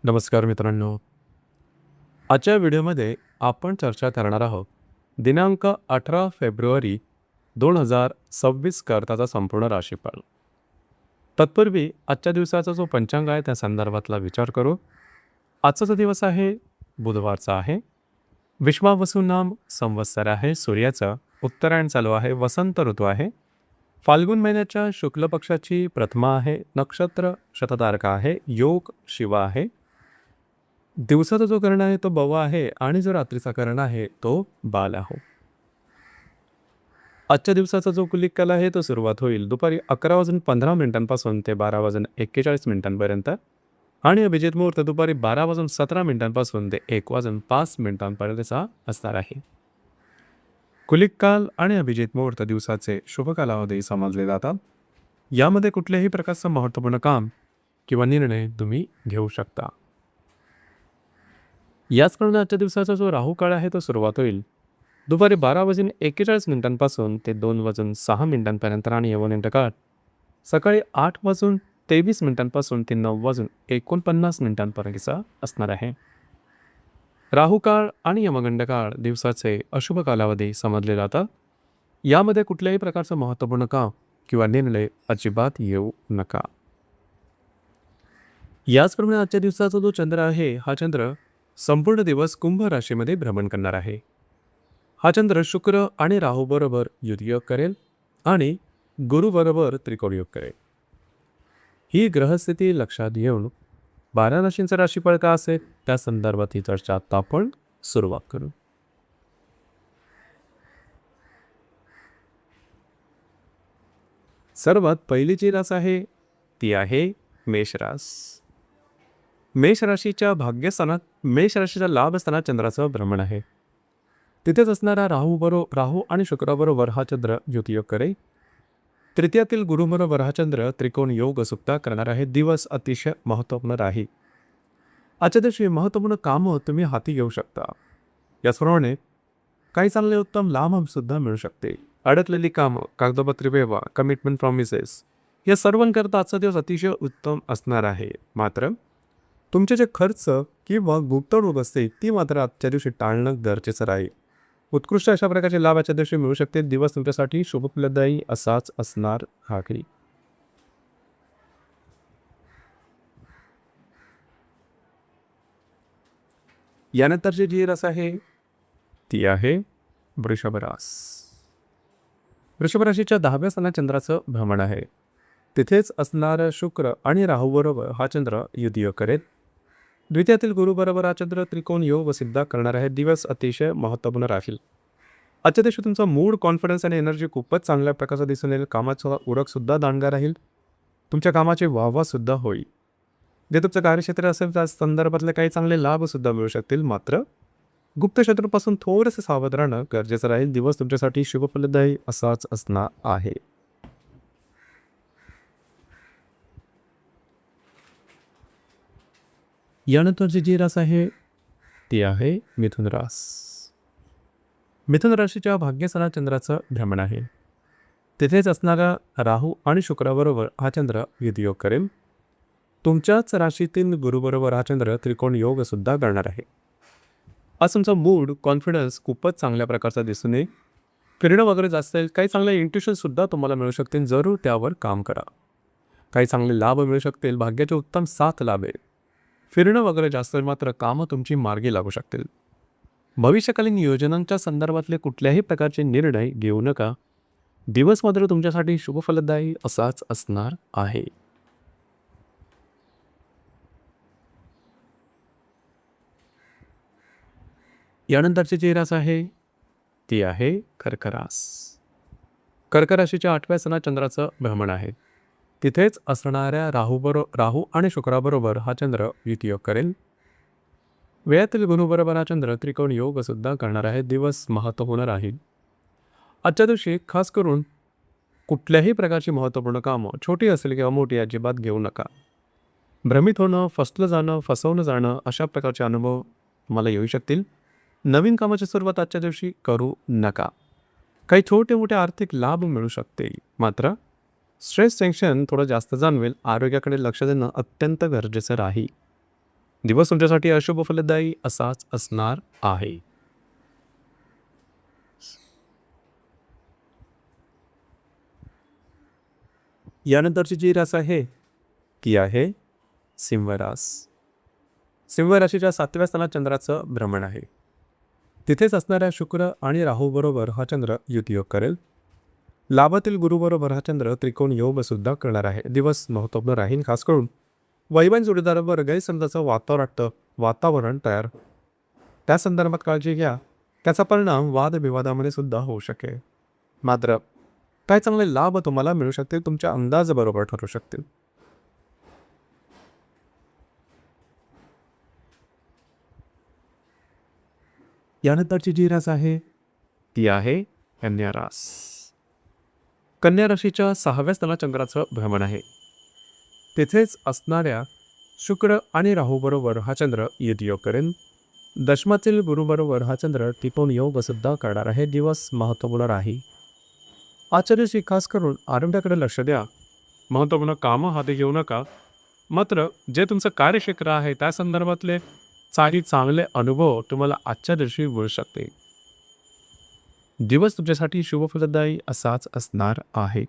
नमस्कार मित्रांनो. आजच्या व्हिडिओमध्ये आपण चर्चा करणार आहोत दिनांक 18 फेब्रुवारी 2026 करताचा संपूर्ण राशीफळ. तत्पूर्वी आजच्या दिवसाचा जो पंचांग आहे त्या संदर्भातला विचार करू. आजचा जो दिवस आहे बुधवारचा आहे. विश्वावसु नाम संवत्सर आहे. सूर्याचं उत्तरायण चालू आहे. वसंत ऋतू आहे. फाल्गुन महिन्याच्या शुक्ल पक्षाची प्रथमा आहे. नक्षत्र शततारका आहे. योग शिवा आहे. दिवसाचा जो कर्ण आहे तो बवा आहे आणि जो रात्रीचा कर्ण आहे तो बाल आहे. आजच्या दिवसाचा जो कुलिक काल आहे तो सुरुवात होईल दुपारी 11:15 ते 12:41 आणि अभिजित मुहूर्त दुपारी 12:17 ते 1:05 असणार आहे. कुलिक काल आणि अभिजित मुहूर्त दिवसाचे शुभ कालावधी समजले जातात. यामध्ये कुठल्याही प्रकारचं महत्त्वपूर्ण काम किंवा निर्णय तुम्ही घेऊ शकता. याचप्रमाणे आजच्या दिवसाचा जो राहू काळ आहे तो सुरुवात होईल दुपारी 12:41 ते 2:06 आणि यवनिंट काळ सकाळी 8:23 ते 9:49 असणार आहे. राहू काळ आणि यमगंड काळ दिवसाचे अशुभ कालावधी समजले जातात. यामध्ये कुठल्याही प्रकारचं महत्त्वपूर्ण काम किंवा निर्णय अजिबात येऊ नका. याचप्रमाणे आजच्या दिवसाचा जो चंद्र आहे हा चंद्र संपूर्ण दिवस कुंभ राशीमध्ये भ्रमण करणार आहे. हा चंद्र शुक्र आणि राहू बरोबर युतियोग करेल आणि गुरु बरोबर त्रिकोण योग करेल. ही ग्रहस्थिती लक्षात घेऊन 12 राशींचा राशीफळ का असेल त्या संदर्भात ही चर्चा आता आपण सुरुवात करू. सर्वात पहिली जी रास आहे ती आहे मेष रास. मेष राशीच्या भाग्यस्थानात मेष राशीच्या लाभस्थानात चंद्राचं भ्रमण आहे. तिथेच असणारा राहू आणि शुक्राबरोबर हा चंद्र युतियोग करेल. तृतीयातील गुरुबरोबर हा चंद्र त्रिकोण योग सुद्धा करणार आहे. दिवस अतिशय महत्त्वपूर्ण राहील. आजच्या दिवशी महत्त्वपूर्ण कामं तुम्ही हाती घेऊ शकता. याचप्रमाणे काही चांगले उत्तम लाभ सुद्धा मिळू शकते. अडकलेली कामं, कागदपत्री व्यवहार, कमिटमेंट प्रॉमिसेस या सर्वांकरता आजचा दिवस अतिशय उत्तम असणार आहे. मात्र तुमचे जे खर्च किंवा गुंतवणूक असते ती मात्र आजच्या दिवशी टाळणं गरजेचं राहील. उत्कृष्ट अशा प्रकारचे लाभ आजच्या दिवशी मिळू शकते. दिवस तुमच्यासाठी शुभफलदायी असाच असणार आहे. यानंतरची जी रास आहे ती आहे वृषभ रास. वृषभ राशीच्या 10व्या स्थानात चंद्राचं भ्रमण आहे. तिथेच असणारा शुक्र आणि राहू बरोबर हा चंद्र युतियोग करेल. द्वितीयातील गुरु बरोबर हा चंद्र त्रिकोण योग सिद्ध करणार आहे. दिवस अतिशय महत्त्वपूर्ण राहील. आजच्या दिवशी तुमचा मूड, कॉन्फिडन्स आणि एनर्जी खूपच चांगल्या प्रकारचा दिसून येईल. कामाचा उरक सुद्धा दांडगा राहील. तुमच्या कामाची वाहवा सुद्धा होईल. जे तुमचं कार्यक्षेत्र असेल त्या संदर्भातले काही चांगले लाभ सुद्धा मिळू शकतील. मात्र गुप्त शत्रूपासून थोडंसं सावध राहणं गरजेचं राहील. दिवस तुमच्यासाठी शुभफलदायी असाच असणार आहे. यानंतरची जी रास आहे ती आहे मिथुन रास. मिथुन राशीच्या भाग्यस्थानात चंद्राचं भ्रमण आहे. तिथेच असणारा राहू आणि शुक्राबरोबर हा चंद्र युतियोग करेल. तुमच्याच राशीतील गुरुबरोबर हा चंद्र त्रिकोण योग सुद्धा करणार आहे. आज तुमचा मूड, कॉन्फिडन्स खूपच चांगल्या प्रकारचा दिसून येईल. फिरणं वगैरे जास्त येईल. काही चांगले इंट्युशन सुद्धा तुम्हाला मिळू शकतील. जरूर त्यावर काम करा. काही चांगले लाभ मिळू शकतील. भाग्याचे उत्तम साथ लाभेल. फिरणं वगैरे जास्त मात्र कामं तुमची मार्गी लागू शकतील. भविष्यकालीन योजनांच्या संदर्भातले कुठल्याही प्रकारचे निर्णय घेऊ नका. दिवस मात्र तुमच्यासाठी शुभफलदायी असाच असणार आहे. यानंतरची जी रास आहे ती आहे कर्क रास. कर्क राशीच्या 8व्या स्थानात चंद्राचं भ्रमण आहे. तिथेच असणाऱ्या राहू आणि शुक्राबरोबर हा चंद्र युतियोग करेल. वेळातील गुरुबरोबर हा चंद्र त्रिकोण योग सुद्धा करणार आहे. दिवस महत्त्वपूर्ण राहील. आजच्या दिवशी खास करून कुठल्याही प्रकारची महत्त्वपूर्ण कामं छोटी असेल किंवा मोठी अजिबात घेऊ नका. भ्रमित होणं, फसलं जाणं, फसवणं जाणं अशा प्रकारचे अनुभव मला येऊ शकतील. नवीन कामाची सुरुवात आजच्या दिवशी करू नका. काही छोटे मोठे आर्थिक लाभ मिळू शकते. मात्र स्ट्रेस, टेन्शन थोडं जास्त जाणवेल. आरोग्याकडे लक्ष देणं अत्यंत गरजेचं राहील. दिवस तुमच्यासाठी अशुभ फलदायी असाच असणार आहे. यानंतरची जी रास आहे ती आहे सिंह रास. सिंह राशीच्या 7व्या स्थानात चंद्राचं भ्रमण आहे. तिथेच असणाऱ्या शुक्र आणि राहू बरोबर हा चंद्र युतियोग करेल. लाभातील गुरुबरोबर हा चंद्र त्रिकोण योग सुद्धा करणार आहे. दिवस महत्त्वपूर्ण राहील. खास करून वैवाहिक जोडीदारावर गैरसमजाचं वातावरण तयार त्या संदर्भात काळजी घ्या. त्याचा परिणाम वादविवादामध्ये सुद्धा होऊ शकेल. मात्र काय चांगले लाभ तुम्हाला मिळू शकतील, तुमच्या अंदाज बरोबर ठरू शकतील. यानंतरची जी रास आहे ती आहे कन्या रास. कन्या राशीच्या 6व्या स्थानात चंद्राचं भ्रमण आहे. तिथेच असणाऱ्या शुक्र आणि राहू बरोबर हा चंद्र युतियोग करेल. दशमातील गुरुबरोबर हा चंद्र त्रिकोण योग सुद्धा करणार आहे. दिवस महत्त्वपूर्ण राहील. आजच्या दिवशी खास करून आरोग्याकडे लक्ष द्या. महत्त्वपूर्ण कामं हाती घेऊ नका. मात्र जे तुमचं कार्यक्षेत्र आहे त्या संदर्भातले चांगले अनुभव तुम्हाला आजच्या दिवशी मिळू शकते. दिवस तुमच्यासाठी शुभ फलदायी असाच असणार आहे.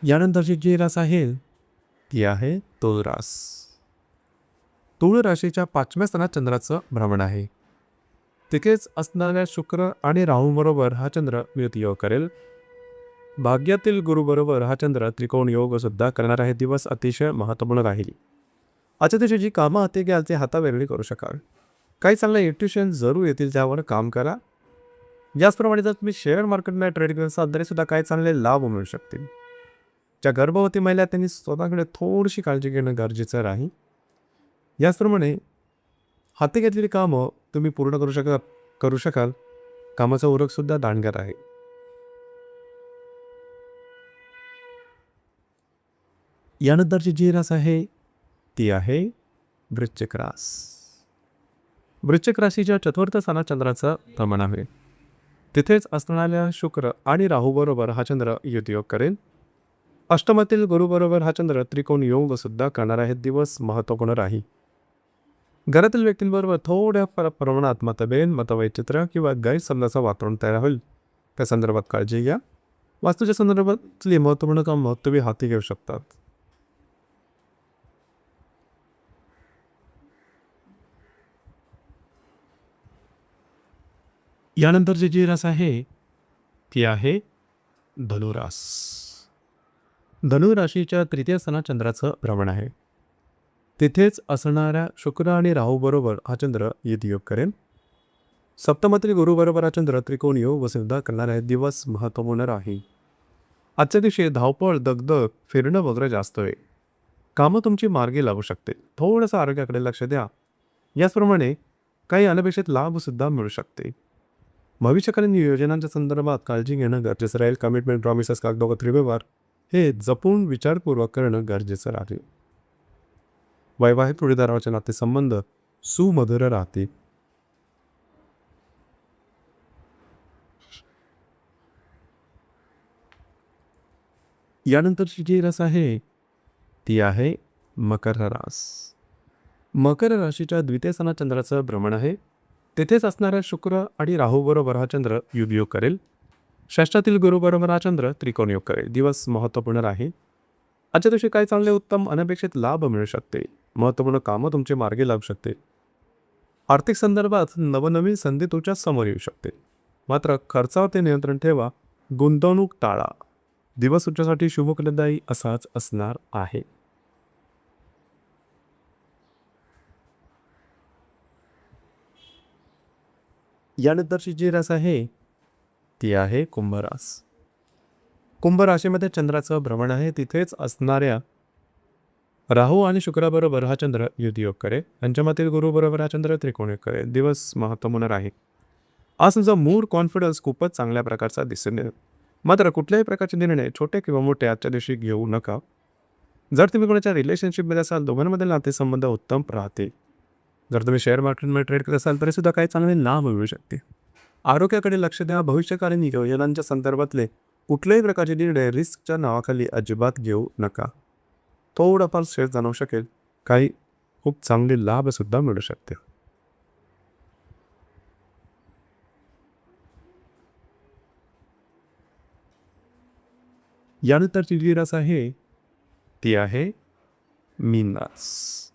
यानंतरची जी रास आहे ती आहे तुळ रास. तुळ राशीच्या 5व्या स्थानात चंद्राचं भ्रमण आहे. तिथेच असणाऱ्या शुक्र आणि राहू बरोबर हा चंद्र युतियोग करेल. भाग्यातील गुरुबरोबर हा चंद्र त्रिकोण योग सुद्धा करणार आहे. दिवस अतिशय महत्त्वपूर्ण राहील. आजच्या दिवशी जी कामं हाती घ्याल ते हातावेगळी करू शकाल. काही चांगले इन्ट्युशन जरूर येतील, त्यावर काम करा. याचप्रमाणे जर तुम्ही शेअर मार्केटमध्ये ट्रेडिंग करत असाल तरी सुद्धा काही चांगले लाभ मिळू शकतील. ज्या गर्भवती महिला आहेत त्यांनी स्वतःकडे थोडीशी काळजी घेणं गरजेचं राहील. याचप्रमाणे हाती घेतलेली कामं तुम्ही पूर्ण करू शकाल. कामाचा उरकसुद्धा दांडगार आहे. यानंतरची जी रास आहे ती आहे वृश्चिक रास. वृश्चिक राशीच्या 4थ्या स्थानात चंद्राचं भ्रमण आहे. तिथेच असणाऱ्या शुक्र आणि राहू बरोबर हा चंद्र युतियोग करेल. अष्टमातील गुरुबरोबर हा चंद्र त्रिकोण योग सुद्धा करणार आहे. दिवस महत्त्वपूर्ण राहील. घरातील व्यक्तींबरोबर थोड्या प्रमाणात मतवैचित्र किंवा गैरसमजाचं वातावरण तयार होईल. त्या संदर्भात काळजी घ्या. वास्तूच्या संदर्भातली महत्त्वपूर्ण कामं तुम्ही हाती घेऊ शकतात. यानंतरची जी रास आहे ती आहे धनुरास. धनुराशीच्या 3य स्थानात चंद्राचं भ्रमण आहे. तिथेच असणाऱ्या शुक्र आणि राहू बरोबर हा चंद्र युतियोग करेल. सप्तमातील गुरुबरोबर हा चंद्र त्रिकोण योग सुद्धा करणार आहे. दिवस महत्त्वपूर्ण राहील. आजच्या दिवशी धावपळ, दगदग, फिरणं वगैरे जास्त आहे. कामं तुमची मार्गी लागू शकते. थोडंसं आरोग्याकडे लक्ष द्या. याचप्रमाणे काही अनपेक्षित लाभसुद्धा मिळू शकते. भविष्यकालीन योजनांच्या संदर्भात काळजी घेणं गरजेचं राहील. कमिटमेंट, प्रॉमिसेस, कागदोपत्री व्यवहार हे जपून विचारपूर्वक करणं गरजेचं राहील. वैवाहिक जोडीदाराचे नातेसंबंध सुमधुर राहतील. यानंतरची जी रास आहे ती आहे मकर रास. मकर राशीच्या 2थ्या स्थानात चंद्राचं भ्रमण आहे. तेथेच असणाऱ्या शुक्र आणि राहू बरोबर हा चंद्र युगयोग करेल. षष्ठातील गुरुबरोबर हा चंद्र त्रिकोण योग करेल. दिवस महत्त्वपूर्ण राहील. आजच्या दिवशी काही चांगले उत्तम अनपेक्षित लाभ मिळू शकते. महत्त्वपूर्ण कामं तुमचे मार्गी लागू शकते. आर्थिक संदर्भात नवनवीन संधी तुमच्या समोर येऊ शकते. मात्र खर्चावर ते नियंत्रण ठेवा. गुंतवणूक टाळा. दिवस तुमच्यासाठी शुभफलदायी असाच असणार आहे. यानंतरची जी रास आहे ती आहे कुंभरास. कुंभ राशीमध्ये चंद्राचं भ्रमण आहे. तिथेच असणाऱ्या राहू आणि शुक्राबरोबर हा चंद्र युतियोग करेल. पंचमातील गुरुबरोबर हा चंद्र त्रिकोण योग करेल. दिवस महत्त्वपूर्ण आहे. आज तुमचा मूड, कॉन्फिडन्स खूपच चांगल्या प्रकारचा दिसून येईल. मात्र कुठल्याही प्रकारचे निर्णय छोटे किंवा मोठे आजच्या दिवशी घेऊ नका. जर तुम्ही कोणाच्या रिलेशनशिपमध्ये असाल, दोघांमधील नातेसंबंध उत्तम राहतील. जर तुम्ही शेअर मार्केटमध्ये ट्रेड करत असाल तरी सुद्धा काही चांगले लाभ मिळू शकते. आरोग्याकडे लक्ष द्या. भविष्यकालीन योजनांच्या संदर्भातले कुठल्याही प्रकारचे निर्णय रिस्कच्या नावाखाली अजिबात घेऊ नका. थोडंफार स्ट्रेस जाणवू शकेल, काही खूप चांगले लाभसुद्धा मिळू शकते. यानंतरची जी रास आहे ती आहे मीन रास.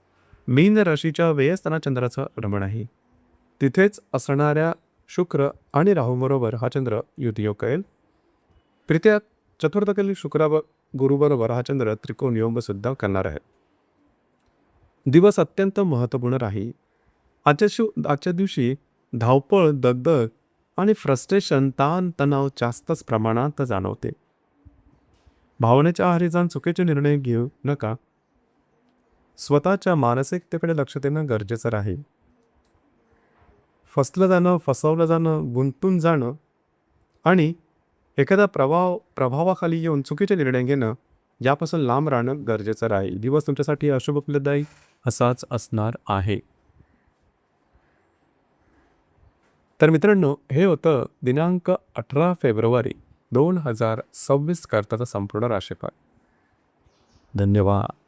मीन राशीच्या व्ययस्थाना चंद्राचं भ्रमण आहे. तिथेच असणाऱ्या शुक्र आणि राहूबरोबर हा चंद्र युतियोग करेल. तृतीय चतुर्थकाली गुरुबरोबर हा चंद्र त्रिकोण योग सुद्धा करणार आहे. दिवस अत्यंत महत्त्वपूर्ण राहील. आजच्या दिवशी धावपळ, दगदग आणि फ्रस्ट्रेशन, ताण तणाव जास्तच प्रमाणात जाणवते. भावनेच्या आहारी जाऊन चुकीचे निर्णय घेऊ नका. स्वतःच्या मानसिकतेकडे लक्ष देणं गरजेचं राहील. फसवलं जाणं, गुंतून जाणं आणि एखादा प्रभावाखाली येऊन चुकीचे निर्णय घेणं यापासून लांब राहणं गरजेचं राहील. दिवस तुमच्यासाठी अशुभ फलदायी असाच असणार आहे. तर मित्रांनो, हे होतं दिनांक 18 फेब्रुवारी 2026 करताचा संपूर्ण राशीफळ. धन्यवाद.